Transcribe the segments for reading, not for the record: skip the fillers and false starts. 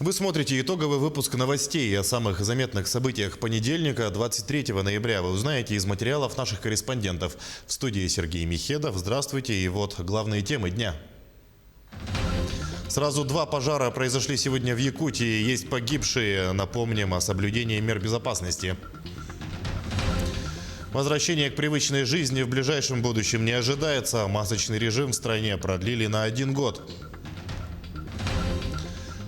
Вы смотрите итоговый выпуск новостей о самых заметных событиях понедельника, 23 ноября. Вы узнаете из материалов наших корреспондентов. В студии Сергей Михедов. Здравствуйте. И вот главные темы дня. Сразу два пожара произошли сегодня в Якутии. Есть погибшие. Напомним о соблюдении мер безопасности. Возвращение к привычной жизни в ближайшем будущем не ожидается. Масочный режим в стране продлили на 1 год.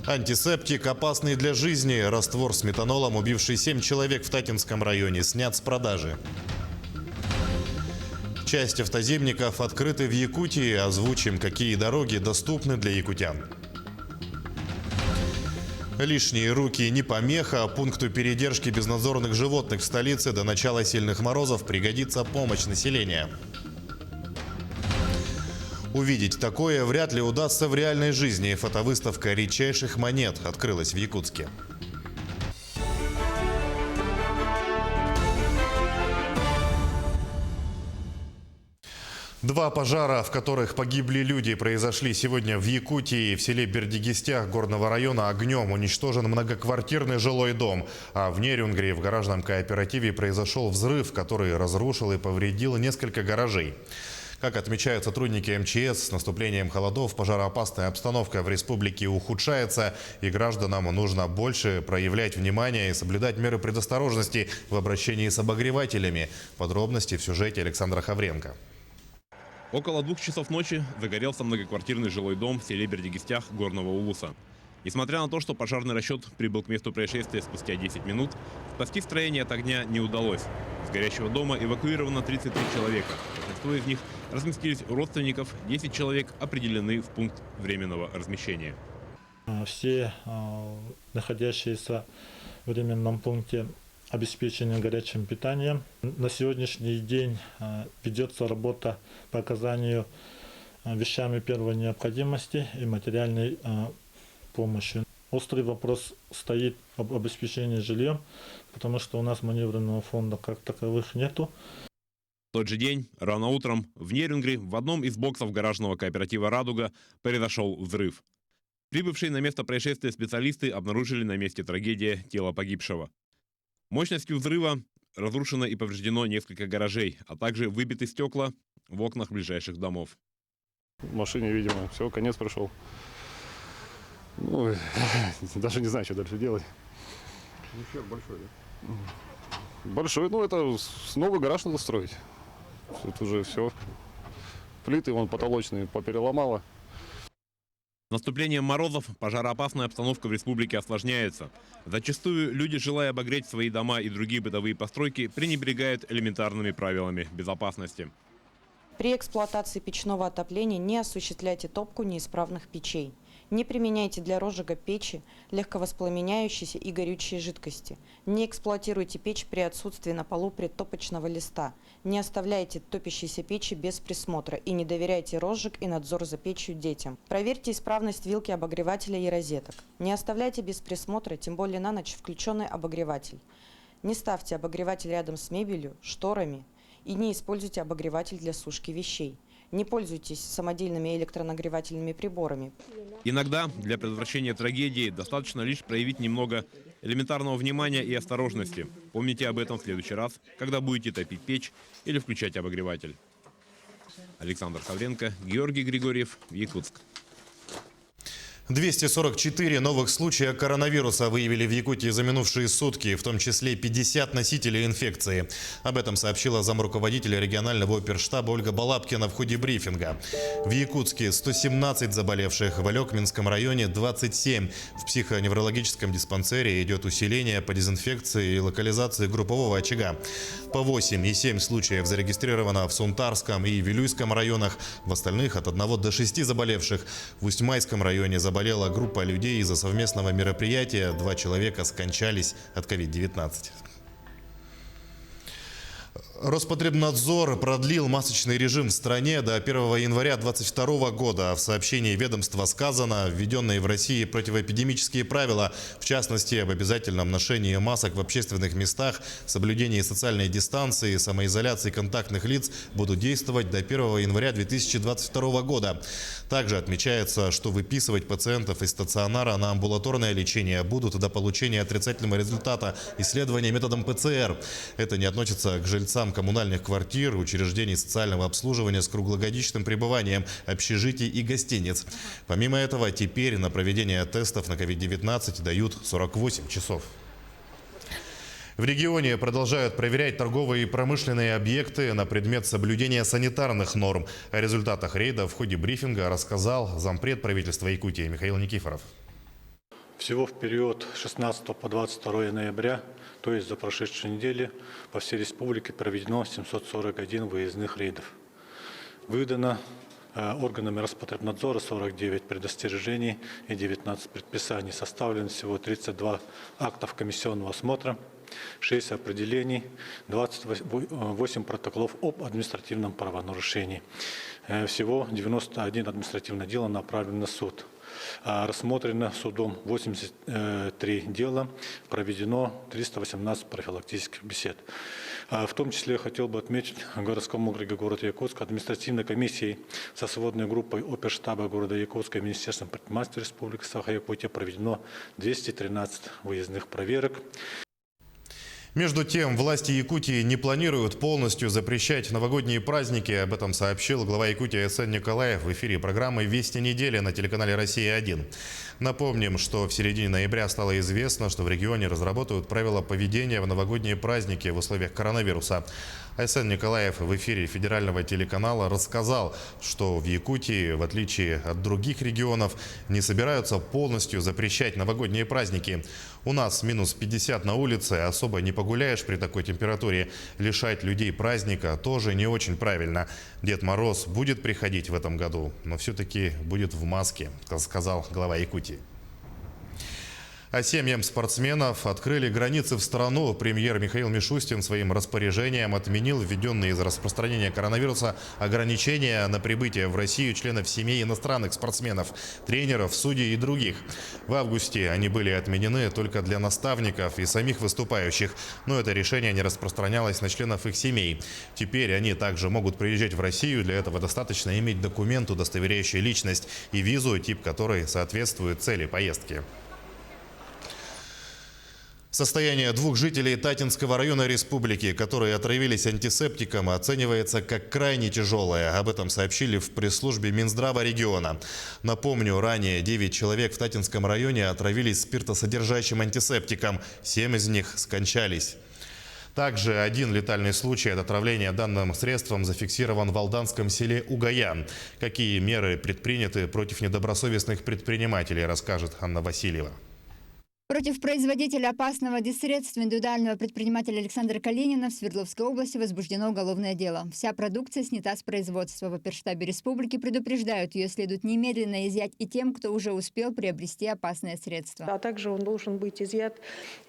Антисептик, опасный для жизни. Раствор с метанолом, убивший 7 человек в Татинском районе, снят с продажи. Часть автоземников открыты в Якутии. Озвучим, какие дороги доступны для якутян. Лишние руки не помеха. Пункту передержки безнадзорных животных в столице до начала сильных морозов пригодится помощь населения. Увидеть такое вряд ли удастся в реальной жизни. Фотовыставка редчайших монет открылась в Якутске. Два пожара, в которых погибли люди, произошли сегодня в Якутии. В селе Бердигистях горного района огнем уничтожен многоквартирный жилой дом. А в Нерюнгри в гаражном кооперативе произошел взрыв, который разрушил и повредил несколько гаражей. Как отмечают сотрудники МЧС, с наступлением холодов пожароопасная обстановка в республике ухудшается, и гражданам нужно больше проявлять внимание и соблюдать меры предосторожности в обращении с обогревателями. Подробности в сюжете Александра Хавренко. Около 2 часов ночи загорелся многоквартирный жилой дом в селе Бердигистях горного Улуса. Несмотря на то, что пожарный расчет прибыл к месту происшествия спустя 10 минут, спасти строение от огня не удалось. С горящего дома эвакуировано 33 человека. Большинство из них разместились у родственников, 10 человек определены в пункт временного размещения. Все находящиеся в временном пункте обеспечения горячим питанием. На сегодняшний день ведется работа по оказанию вещами первой необходимости и материальной помощи. Острый вопрос стоит об обеспечении жильем, потому что у нас маневренного фонда как таковых нету. В тот же день, рано утром, в Нерюнгри в одном из боксов гаражного кооператива «Радуга» произошел взрыв. Прибывшие на место происшествия специалисты обнаружили на месте трагедии тело погибшего. Мощностью взрыва разрушено и повреждено несколько гаражей, а также выбиты стекла в окнах ближайших домов. В машине, видимо, все, конец пришел. Ну, даже не знаю, что дальше делать. Ущерб большой, да? Большой, ну это новый гараж надо строить. Тут уже все. Плиты вон потолочные попереломало. С наступлением морозов пожароопасная обстановка в республике осложняется. Зачастую люди, желая обогреть свои дома и другие бытовые постройки, пренебрегают элементарными правилами безопасности. При эксплуатации печного отопления не осуществляйте топку неисправных печей. Не применяйте для розжига печи легковоспламеняющиеся и горючие жидкости. Не эксплуатируйте печь при отсутствии на полу предтопочного листа. Не оставляйте топящиеся печи без присмотра и не доверяйте розжиг и надзор за печью детям. Проверьте исправность вилки обогревателя и розеток. Не оставляйте без присмотра, тем более на ночь, включенный обогреватель. Не ставьте обогреватель рядом с мебелью, шторами и не используйте обогреватель для сушки вещей. Не пользуйтесь самодельными электронагревательными приборами. Иногда для предотвращения трагедии достаточно лишь проявить немного элементарного внимания и осторожности. Помните об этом в следующий раз, когда будете топить печь или включать обогреватель. Александр Хавренко, Георгий Григорьев, Якутск. 244 новых случая коронавируса выявили в Якутии за минувшие сутки, в том числе 50 носителей инфекции. Об этом сообщила замруководителя регионального оперштаба Ольга Балабкина в ходе брифинга. В Якутске 117 заболевших, в Алекминском районе 27. В психоневрологическом диспансере идет усиление по дезинфекции и локализации группового очага. По 8 и 7 случаев зарегистрировано в Сунтарском и Вилюйском районах. В остальных от 1 до 6 заболевших. В Усть-Майском районе заболела группа людей из-за совместного мероприятия. 2 человека скончались от COVID-19. Роспотребнадзор продлил масочный режим в стране до 1 января 2022 года. В сообщении ведомства сказано, введенные в России противоэпидемические правила, в частности, об обязательном ношении масок в общественных местах, соблюдении социальной дистанции, самоизоляции контактных лиц, будут действовать до 1 января 2022 года. Также отмечается, что выписывать пациентов из стационара на амбулаторное лечение будут до получения отрицательного результата исследования методом ПЦР. Это не относится к жильцам коммунальных квартир, учреждений социального обслуживания с круглогодичным пребыванием, общежитий и гостиниц. Помимо этого, теперь на проведение тестов на COVID-19 дают 48 часов. В регионе продолжают проверять торговые и промышленные объекты на предмет соблюдения санитарных норм. О результатах рейда в ходе брифинга рассказал зампред правительства Якутии Михаил Никифоров. Всего в период с 16 по 22 ноября, то есть за прошедшую неделю, по всей республике проведено 741 выездных рейдов. Выдано органами Роспотребнадзора 49 предостережений и 19 предписаний. Составлено всего 32 актов комиссионного осмотра, 6 определений, 28 протоколов об административном правонарушении. Всего 91 административное дело направлено на суд. Рассмотрено судом 83 дела, проведено 318 профилактических бесед. В том числе я хотел бы отметить в городском округе города Якутска административной комиссией со сводной группой оперштаба города Якутска и Министерством предпринимательства Республики Саха-Якутия проведено 213 выездных проверок. Между тем, власти Якутии не планируют полностью запрещать новогодние праздники. Об этом сообщил глава Якутии Айсен Николаев в эфире программы «Вести недели» на телеканале «Россия-1». Напомним, что в середине ноября стало известно, что в регионе разработают правила поведения в новогодние праздники в условиях коронавируса. Айсен Николаев в эфире федерального телеканала рассказал, что в Якутии, в отличие от других регионов, не собираются полностью запрещать новогодние праздники. У нас минус 50 на улице, особо не погуляешь при такой температуре. Лишать людей праздника тоже не очень правильно. Дед Мороз будет приходить в этом году, но все-таки будет в маске, сказал глава Якутии. А семьям спортсменов открыли границы в страну. Премьер Михаил Мишустин своим распоряжением отменил введенные из-за распространения коронавируса ограничения на прибытие в Россию членов семей иностранных спортсменов, тренеров, судей и других. В августе они были отменены только для наставников и самих выступающих, но это решение не распространялось на членов их семей. Теперь они также могут приезжать в Россию. Для этого достаточно иметь документ, удостоверяющий личность, и визу, тип которой соответствует цели поездки. Состояние двух жителей Татинского района республики, которые отравились антисептиком, оценивается как крайне тяжелое. Об этом сообщили в пресс-службе Минздрава региона. Напомню, ранее 9 человек в Татинском районе отравились спиртосодержащим антисептиком. 7 из них скончались. Также один летальный случай от отравления данным средством зафиксирован в алданском селе Угаян. Какие меры предприняты против недобросовестных предпринимателей, расскажет Анна Васильева. Против производителя опасного диссредства индивидуального предпринимателя Александра Калинина в Свердловской области возбуждено уголовное дело. Вся продукция снята с производства. В оперштабе республики предупреждают, ее следует немедленно изъять и тем, кто уже успел приобрести опасное средство. А также он должен быть изъят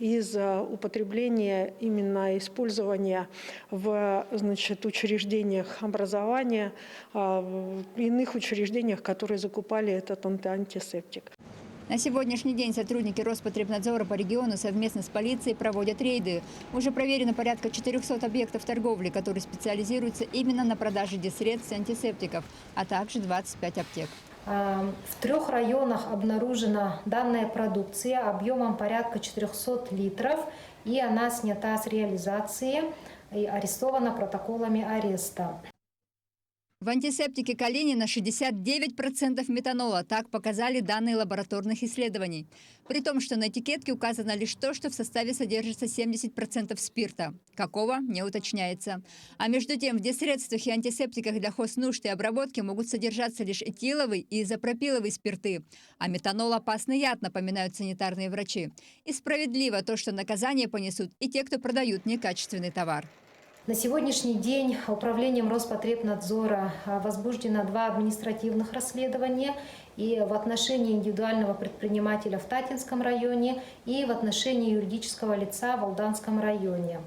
из употребления, именно использования в учреждениях образования, в иных учреждениях, которые закупали этот антисептик. На сегодняшний день сотрудники Роспотребнадзора по региону совместно с полицией проводят рейды. Уже проверено порядка 400 объектов торговли, которые специализируются именно на продаже диссредств и антисептиков, а также 25 аптек. В 3 районах обнаружена данная продукция объемом порядка 400 литров, и она снята с реализации и арестована протоколами ареста. В антисептике Калинина 69% метанола. Так показали данные лабораторных исследований. При том, что на этикетке указано лишь то, что в составе содержится 70% спирта. Какого – не уточняется. А между тем, в диссредствах и антисептиках для хознужд и обработки могут содержаться лишь этиловый и изопропиловый спирты. А метанол – опасный яд, напоминают санитарные врачи. И справедливо то, что наказание понесут и те, кто продают некачественный товар. На сегодняшний день управлением Роспотребнадзора возбуждено 2 административных расследования и в отношении индивидуального предпринимателя в Татинском районе, и в отношении юридического лица в Алданском районе.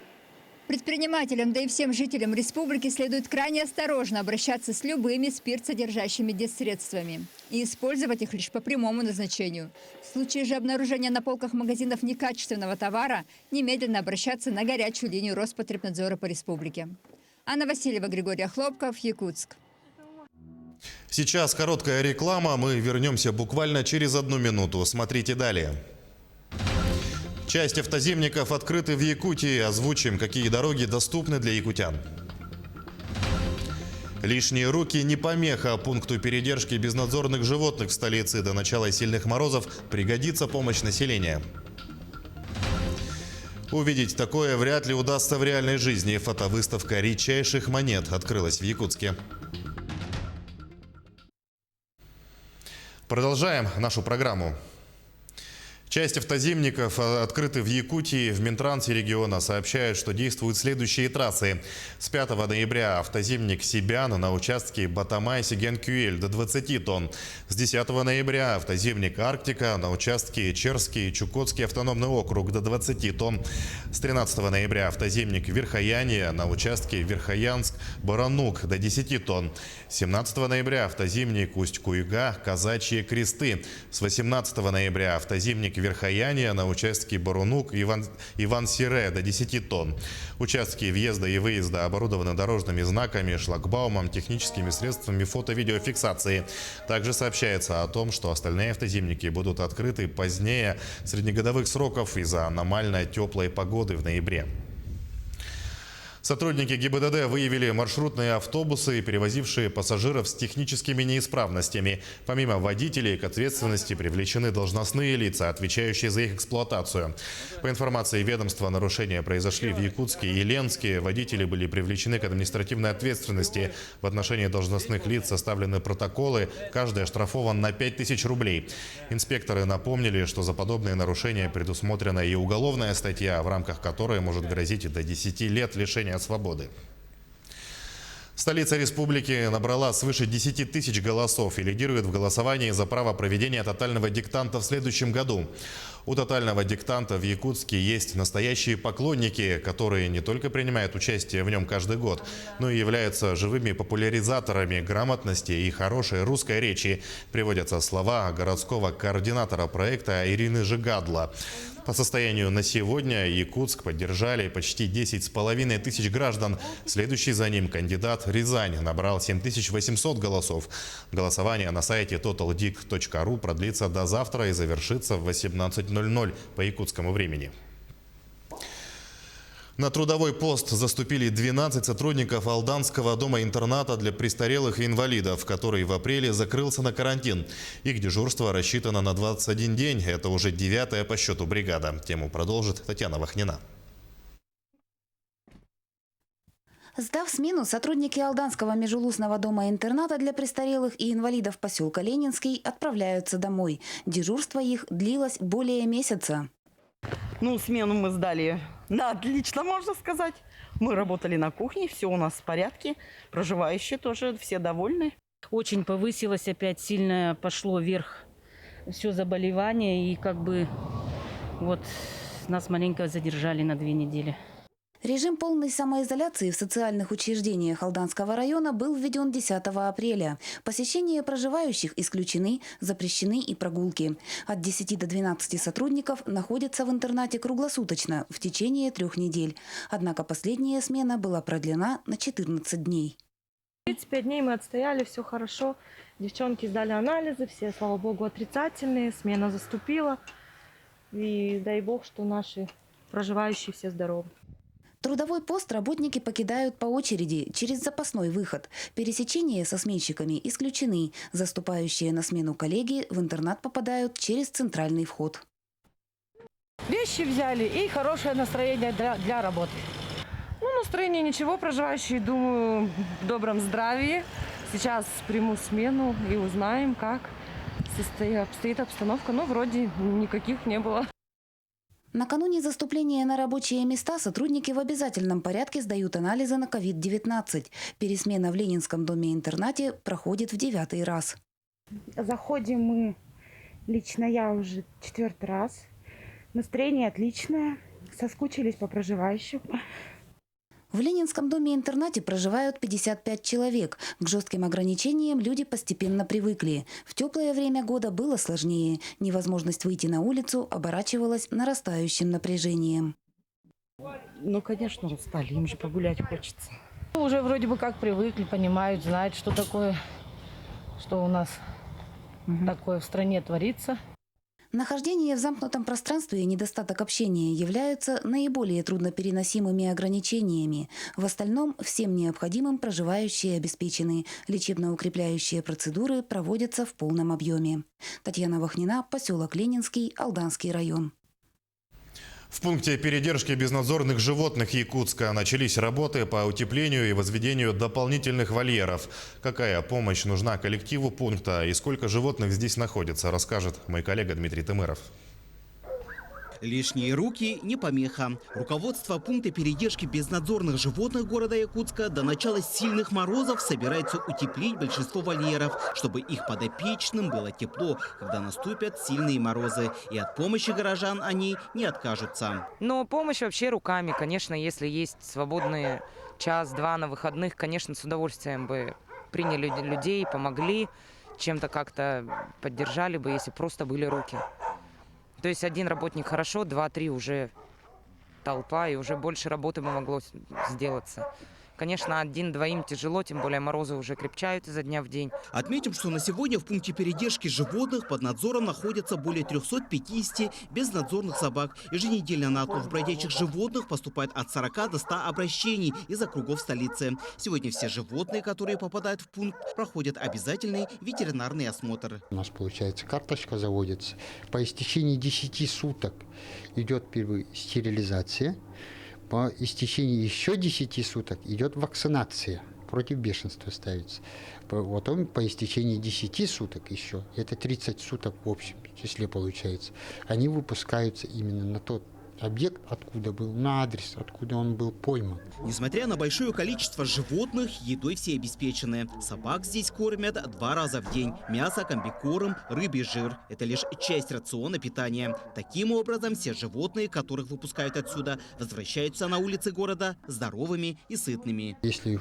Предпринимателям, да и всем жителям республики следует крайне осторожно обращаться с любыми спиртсодержащими дезсредствами и использовать их лишь по прямому назначению. В случае же обнаружения на полках магазинов некачественного товара немедленно обращаться на горячую линию Роспотребнадзора по республике. Анна Васильева, Григорий Хлопков, Якутск. Сейчас короткая реклама. Мы вернемся буквально через 1 минуту. Смотрите далее. Часть автозимников открыты в Якутии. Озвучим, какие дороги доступны для якутян. Лишние руки не помеха. Пункту передержки безнадзорных животных в столице. До начала сильных морозов пригодится помощь населения. Увидеть такое вряд ли удастся в реальной жизни. Фотовыставка редчайших монет открылась в Якутске. Продолжаем нашу программу. Часть автозимников открыты в Якутии. В Минтрансе региона сообщают, что действуют следующие трассы. С 5 ноября автозимник Сибян на участке Батамай-Сигенкюэль до 20 тонн. С 10 ноября автозимник Арктика на участке Черский-Чукотский автономный округ до 20 тонн. С 13 ноября автозимник Верхояние на участке Верхоянск-Баранук до 10 тонн. С 17 ноября автозимник Усть-Куйга, Казачьи Кресты. С 18 ноября автозимник Верхояние на участке Барунук, Иван-Сире до 10 тонн. Участки въезда и выезда оборудованы дорожными знаками, шлагбаумом, техническими средствами фото-видеофиксации. Также сообщается о том, что остальные автозимники будут открыты позднее среднегодовых сроков из-за аномально теплой погоды в ноябре. Сотрудники ГИБДД выявили маршрутные автобусы, перевозившие пассажиров с техническими неисправностями. Помимо водителей, к ответственности привлечены должностные лица, отвечающие за их эксплуатацию. По информации ведомства, нарушения произошли в Якутске и Ленске. Водители были привлечены к административной ответственности. В отношении должностных лиц составлены протоколы. Каждый оштрафован на 5000 рублей. Инспекторы напомнили, что за подобные нарушения предусмотрена и уголовная статья, в рамках которой может грозить до 10 лет лишения свободы. Столица республики набрала свыше 10 тысяч голосов и лидирует в голосовании за право проведения тотального диктанта в следующем году. У тотального диктанта в Якутске есть настоящие поклонники, которые не только принимают участие в нем каждый год, но и являются живыми популяризаторами грамотности и хорошей русской речи. Приводятся слова городского координатора проекта Ирины Жигадла. По состоянию на сегодня Якутск поддержали почти 10,5 тысяч граждан. Следующий за ним кандидат Рязань набрал 7800 голосов. Голосование на сайте totaldict.ru продлится до завтра и завершится в 18:00 по якутскому времени. На трудовой пост заступили 12 сотрудников Алданского дома-интерната для престарелых и инвалидов, который в апреле закрылся на карантин. Их дежурство рассчитано на 21 день. Это уже 9-я по счету бригада. Тему продолжит Татьяна Вахнина. Сдав смену, сотрудники Алданского межулусного дома-интерната для престарелых и инвалидов поселка Ленинский отправляются домой. Дежурство их длилось более месяца. Смену мы сдали на отлично, можно сказать. Мы работали на кухне, все у нас в порядке. Проживающие тоже все довольны. Очень повысилось, опять сильно пошло вверх все заболевание. И нас маленько задержали на 2 недели. Режим полной самоизоляции в социальных учреждениях Алданского района был введен 10 апреля. Посещение проживающих исключены, запрещены и прогулки. От 10 до 12 сотрудников находятся в интернате круглосуточно в течение 3 недель. Однако последняя смена была продлена на 14 дней. 35 дней мы отстояли, все хорошо. Девчонки сдали анализы, все, слава богу, отрицательные. Смена заступила. И дай бог, что наши проживающие все здоровы. Трудовой пост работники покидают по очереди через запасной выход. Пересечения со сменщиками исключены. Заступающие на смену коллеги в интернат попадают через центральный вход. Вещи взяли и хорошее настроение для работы. Настроение ничего, проживающие, думаю, в добром здравии. Сейчас приму смену и узнаем, как обстоит обстановка. Вроде никаких не было. Накануне заступления на рабочие места сотрудники в обязательном порядке сдают анализы на COVID-19. Пересмена в Ленинском доме-интернате проходит в 9-й раз. Заходим мы, лично я уже 4-й раз. Настроение отличное, соскучились по проживающим. В Ленинском доме-интернате проживают 55 человек. К жестким ограничениям люди постепенно привыкли. В теплое время года было сложнее. Невозможность выйти на улицу оборачивалась нарастающим напряжением. Ну, конечно, устали, им же погулять хочется. Уже вроде бы как привыкли, понимают, знают, что такое, что у нас такое в стране творится. Нахождение в замкнутом пространстве и недостаток общения являются наиболее труднопереносимыми ограничениями. В остальном всем необходимым проживающие обеспечены. Лечебно-укрепляющие процедуры проводятся в полном объеме. Татьяна Вахнина, поселок Ленинский, Алданский район. В пункте передержки безнадзорных животных Якутска начались работы по утеплению и возведению дополнительных вольеров. Какая помощь нужна коллективу пункта и сколько животных здесь находится, расскажет мой коллега Дмитрий Тымыров. Лишние руки не помеха. Руководство пункта передержки безнадзорных животных города Якутска до начала сильных морозов собирается утеплить большинство вольеров, чтобы их подопечным было тепло, когда наступят сильные морозы. И от помощи горожан они не откажутся. Но помощь вообще руками. Конечно, если есть свободные час-два на выходных, конечно, с удовольствием бы приняли людей, помогли, чем-то как-то поддержали бы, если просто были руки. То есть один работник хорошо, 2-3 уже толпа, и уже больше работы бы могло сделаться. Конечно, один-двоим тяжело, тем более морозы уже крепчают изо дня в день. Отметим, что на сегодня в пункте передержки животных под надзором находятся более 350 безнадзорных собак. Еженедельно на отлов бродячих животных поступает от 40 до 100 обращений из округов столицы. Сегодня все животные, которые попадают в пункт, проходят обязательный ветеринарный осмотр. У нас, получается, карточка заводится. По истечении 10 суток идет первая стерилизация. По истечении еще 10 суток идет вакцинация, против бешенства ставится. Потом по истечении 10 суток еще, это 30 суток в общем числе получается, они выпускаются именно на тот объект, откуда был, на адрес, откуда он был пойман. Несмотря на большое количество животных, едой все обеспечены. Собак здесь кормят 2 раза в день. Мясо, комбикорм, рыбий жир. Это лишь часть рациона питания. Таким образом, все животные, которых выпускают отсюда, возвращаются на улицы города здоровыми и сытными. Если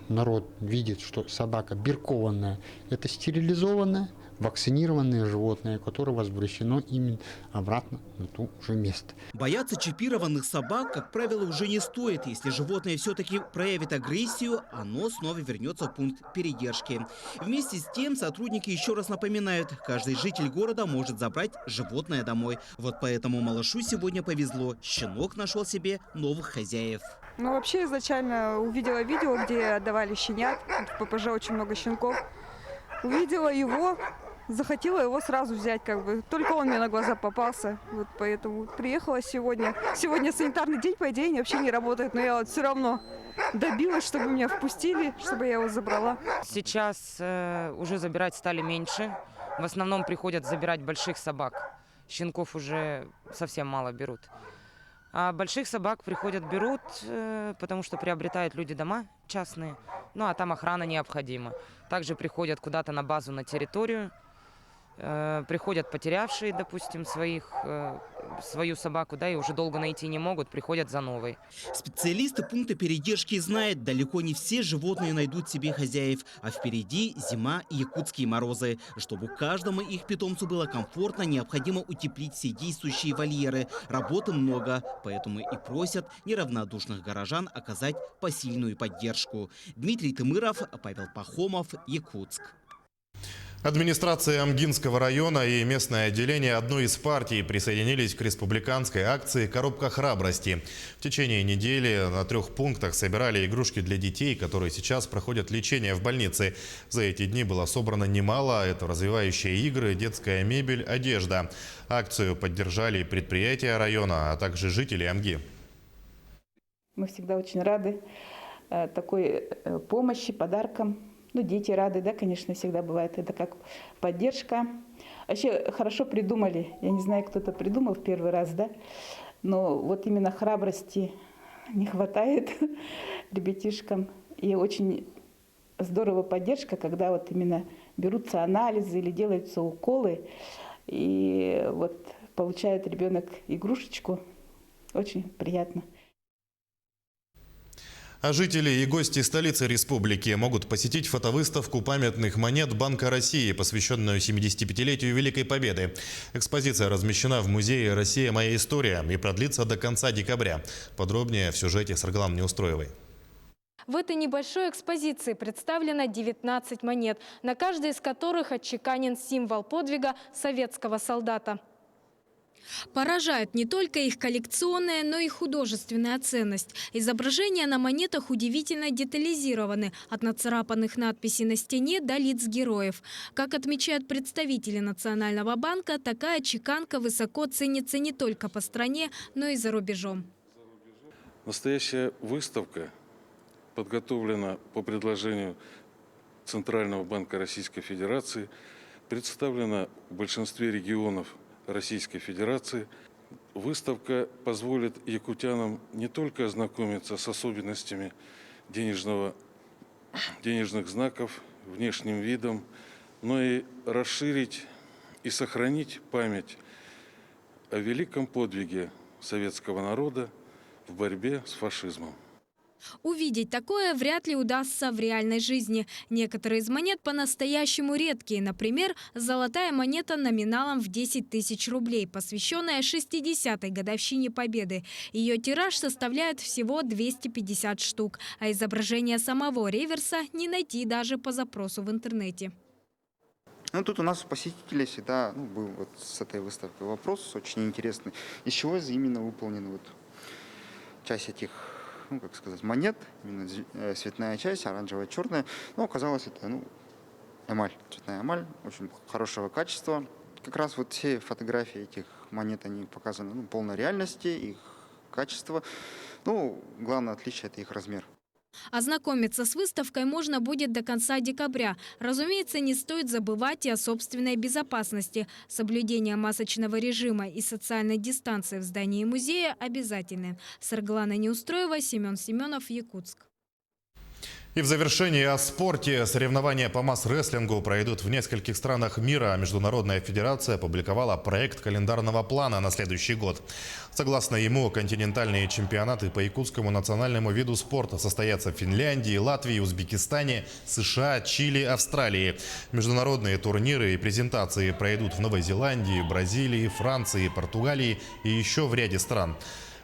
народ видит, что собака биркованная, это стерилизованная, вакцинированное животное, которое возвращено именно обратно на то же место. Бояться чипированных собак, как правило, уже не стоит. Если животное все-таки проявит агрессию, оно снова вернется в пункт передержки. Вместе с тем сотрудники еще раз напоминают, каждый житель города может забрать животное домой. Вот поэтому малышу сегодня повезло. Щенок нашел себе новых хозяев. Ну, вообще, изначально увидела видео, где отдавали щенят. В ППЖ очень много щенков. Увидела его, захотела его сразу взять, как бы. Только он мне на глаза попался. Вот поэтому приехала сегодня. Сегодня санитарный день, по идее, они вообще не работает. Но я вот все равно добилась, чтобы меня впустили, чтобы я его забрала. Сейчас уже забирать стали меньше. В основном приходят забирать больших собак. Щенков уже совсем мало берут. А больших собак приходят, берут, потому что приобретают люди дома частные. Ну, а там охрана необходима. Также приходят куда-то на базу, на территорию. Приходят потерявшие, допустим, свою собаку, да, и уже долго найти не могут, приходят за новой. Специалисты пункта передержки знают, далеко не все животные найдут себе хозяев, а впереди зима и якутские морозы. Чтобы каждому их питомцу было комфортно, необходимо утеплить все действующие вольеры. Работы много, поэтому и просят неравнодушных горожан оказать посильную поддержку. Дмитрий Тымыров, Павел Пахомов, Якутск. Администрация Амгинского района и местное отделение одной из партий присоединились к республиканской акции «Коробка храбрости». В течение недели на 3 пунктах собирали игрушки для детей, которые сейчас проходят лечение в больнице. За эти дни было собрано немало. Это развивающие игры, детская мебель, одежда. Акцию поддержали предприятия района, а также жители Амги. Мы всегда очень рады такой помощи, подаркам. Ну, дети рады, да, конечно, всегда бывает. Это как поддержка. Вообще хорошо придумали. Я не знаю, кто-то придумал в первый раз, да. Но вот именно храбрости не хватает ребятишкам. И очень здорово поддержка, когда вот именно берутся анализы или делаются уколы. И вот получает ребенок игрушечку. Очень приятно. А жители и гости столицы республики могут посетить фотовыставку памятных монет Банка России, посвященную 75-летию Великой Победы. Экспозиция размещена в музее «Россия. Моя история» и продлится до конца декабря. Подробнее в сюжете с Аргалом Неустроевой. В этой небольшой экспозиции представлено 19 монет, на каждой из которых отчеканен символ подвига советского солдата. Поражает не только их коллекционная, но и художественная ценность. Изображения на монетах удивительно детализированы, от нацарапанных надписей на стене до лиц героев. Как отмечают представители Национального банка, такая чеканка высоко ценится не только по стране, но и за рубежом. Настоящая выставка подготовлена по предложению Центрального банка Российской Федерации, представлена в большинстве регионов Российской Федерации. Выставка позволит якутянам не только ознакомиться с особенностями денежных знаков, внешним видом, но и расширить и сохранить память о великом подвиге советского народа в борьбе с фашизмом. Увидеть такое вряд ли удастся в реальной жизни. Некоторые из монет по-настоящему редкие. Например, золотая монета номиналом в 10 тысяч рублей, посвященная 60-й годовщине Победы. Ее тираж составляет всего 250 штук, а изображение самого реверса не найти даже по запросу в интернете. Ну, тут у нас у посетителей всегда был вот с этой выставкой вопрос очень интересный. Из чего именно выполнена вот часть этих, как сказать, монет, именно цветная часть, оранжевая, черная. Но оказалось, это эмаль, цветная эмаль, очень хорошего качества. Как раз вот все фотографии этих монет, они показаны в полной реальности, их качество. Главное отличие – это их размер. Ознакомиться с выставкой можно будет до конца декабря. Разумеется, не стоит забывать и о собственной безопасности. Соблюдение масочного режима и социальной дистанции в здании музея обязательны. Сарглана Неустроева, Семен Семенов, Якутск. И в завершении о спорте. Соревнования по масс-рестлингу пройдут в нескольких странах мира. Международная федерация опубликовала проект календарного плана на следующий год. Согласно ему, континентальные чемпионаты по якутскому национальному виду спорта состоятся в Финляндии, Латвии, Узбекистане, США, Чили, Австралии. Международные турниры и презентации пройдут в Новой Зеландии, Бразилии, Франции, Португалии и еще в ряде стран.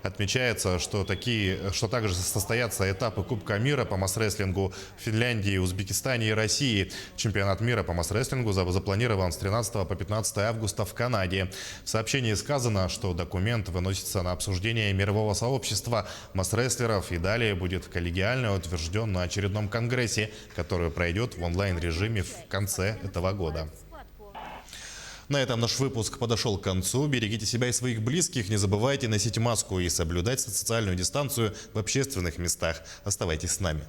Отмечается, что также состоятся этапы Кубка мира по масс-рестлингу в Финляндии, Узбекистане и России. Чемпионат мира по масс-рестлингу запланирован с 13 по 15 августа в Канаде. В сообщении сказано, что документ выносится на обсуждение мирового сообщества масс-рестлеров и далее будет коллегиально утвержден на очередном конгрессе, который пройдет в онлайн-режиме в конце этого года. На этом наш выпуск подошел к концу. Берегите себя и своих близких. Не забывайте носить маску и соблюдать социальную дистанцию в общественных местах. Оставайтесь с нами.